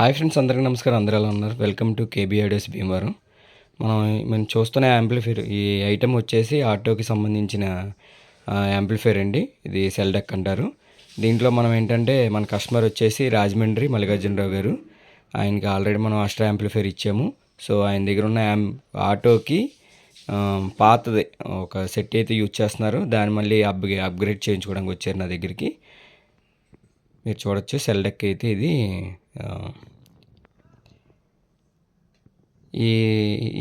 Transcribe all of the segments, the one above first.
Hi friends, అందరికీ నమస్కారం. అందరూ ఎలా ఉన్నారు? Welcome to KB ideas Bhimavaram. మనం చూస్తున్న యాంప్లిఫైర్, ఈ ఐటెం వచ్చేసి ఆటోకి సంబంధించిన యాంప్లిఫైర్ అండి. ఇది సెల్ డెక్ అంటారు. దీంట్లో మనం ఏంటంటే, మన కస్టమర్ వచ్చేసి రాజమండ్రి మల్లికార్జునరావు గారు. ఆయనకి ఆల్రెడీ మనం అస్ట్రా యాంప్లిఫైర్ ఇచ్చాము. సో ఆయన దగ్గర ఉన్న ఆటోకి పాతది ఒక సెట్ అయితే యూజ్ చేస్తున్నారు. దాన్ని మళ్ళీ అప్గ్రేడ్ చేయించుకోవడానికి వచ్చారు నా దగ్గరికి. మీరు చూడొచ్చు, సెల్ డెక్ అయితే ఇది. ఈ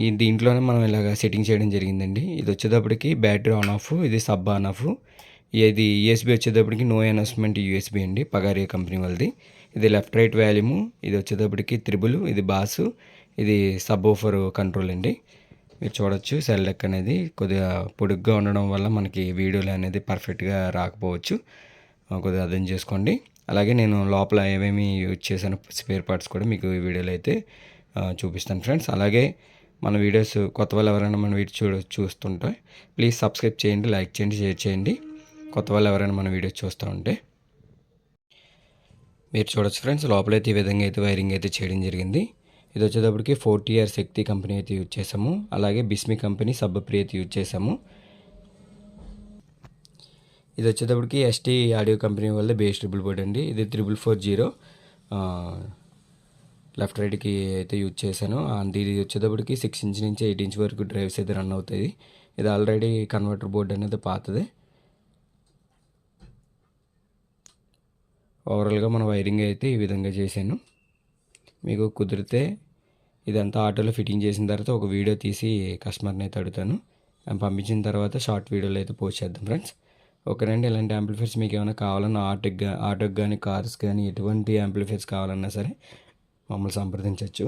ఈ దీంట్లోనే మనం ఇలాగ సెట్టింగ్ చేయడం జరిగిందండి. ఇది వచ్చేటప్పటికి బ్యాటరీ ఆన్ ఆఫ్, ఇది సబ్ ఆన్ ఆఫ్. ఇది యూఎస్బీ వచ్చేటప్పటికి నో అనౌన్స్మెంట్ యూఎస్బీ అండి, పగారియా కంపెనీ వాళ్ళది. ఇది లెఫ్ట్ రైట్ వాల్యూము, ఇది వచ్చేటప్పటికి త్రిబుల్, ఇది బాసు, ఇది సబ్ ఓఫర్ కంట్రోల్ అండి. మీరు చూడొచ్చు, సెల్ డెక్ అనేది కొద్దిగా పొడుగ్గా ఉండడం వల్ల మనకి వీడియోలు అనేది పర్ఫెక్ట్గా రాకపోవచ్చు, కొద్దిగా అర్థం చేసుకోండి. అలాగే నేను లోపల ఏమేమి యూజ్ చేశాను స్పేర్ పార్ట్స్ కూడా మీకు ఈ వీడియోలో అయితే చూపిస్తాను ఫ్రెండ్స్. అలాగే మన వీడియోస్ కొత్త వాళ్ళు ఎవరైనా మన వీడియో చూస్తుంటే ప్లీజ్ సబ్స్క్రైబ్ చేయండి, లైక్ చేయండి, షేర్ చేయండి. కొత్త వాళ్ళు ఎవరైనా మన వీడియోస్ చూస్తూ ఉంటే మీరు చూడొచ్చు ఫ్రెండ్స్. లోపలైతే ఈ విధంగా అయితే వైరింగ్ అయితే చేయడం జరిగింది. ఇది వచ్చేటప్పటికి 40R శక్తి కంపెనీ అయితే యూజ్ చేసాము. అలాగే బిస్మి కంపెనీ సబ్ ప్రీ అయితే యూజ్ చేసాము. ఇది వచ్చేటప్పటికి ఎస్టీ ఆడియో కంపెనీ వల్ల బేస్ ట్రిపుల్ బోర్డ్ అండి. ఇది 3440 లెఫ్ట్ రైట్కి అయితే యూజ్ చేశాను. ఇది వచ్చేటప్పటికి 6 ఇంచ్ నుంచి 8 ఇంచ్ వరకు డ్రైవ్స్ అయితే రన్ అవుతాయి. ఇది ఆల్రెడీ కన్వర్టర్ బోర్డ్ అనేది పాతదే. ఓవరాల్గా మన వైరింగ్ అయితే ఈ విధంగా చేశాను. మీకు కుదిరితే ఇదంతా ఆటోలో ఫిట్టింగ్ చేసిన తర్వాత ఒక వీడియో తీసి కస్టమర్ని అయితే అడుగుతాను. పంపించిన తర్వాత షార్ట్ వీడియోలో అయితే పోస్ట్ చేద్దాం ఫ్రెండ్స్. ఓకేనండి. ఇలాంటి యాంప్లిఫైర్స్ మీకు ఏమైనా కావాలన్నా ఆటోకి కానీ కార్స్ కానీ ఎటువంటి యాంప్లిఫైర్స్ కావాలన్నా సరే మమ్మల్ని సంప్రదించవచ్చు.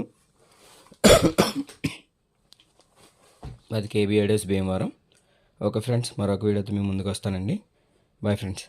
అది KB ideas Bhimavaram. Okay friends, మరొక వీడియోతో మీ ముందుకు వస్తానండి. Bye friends.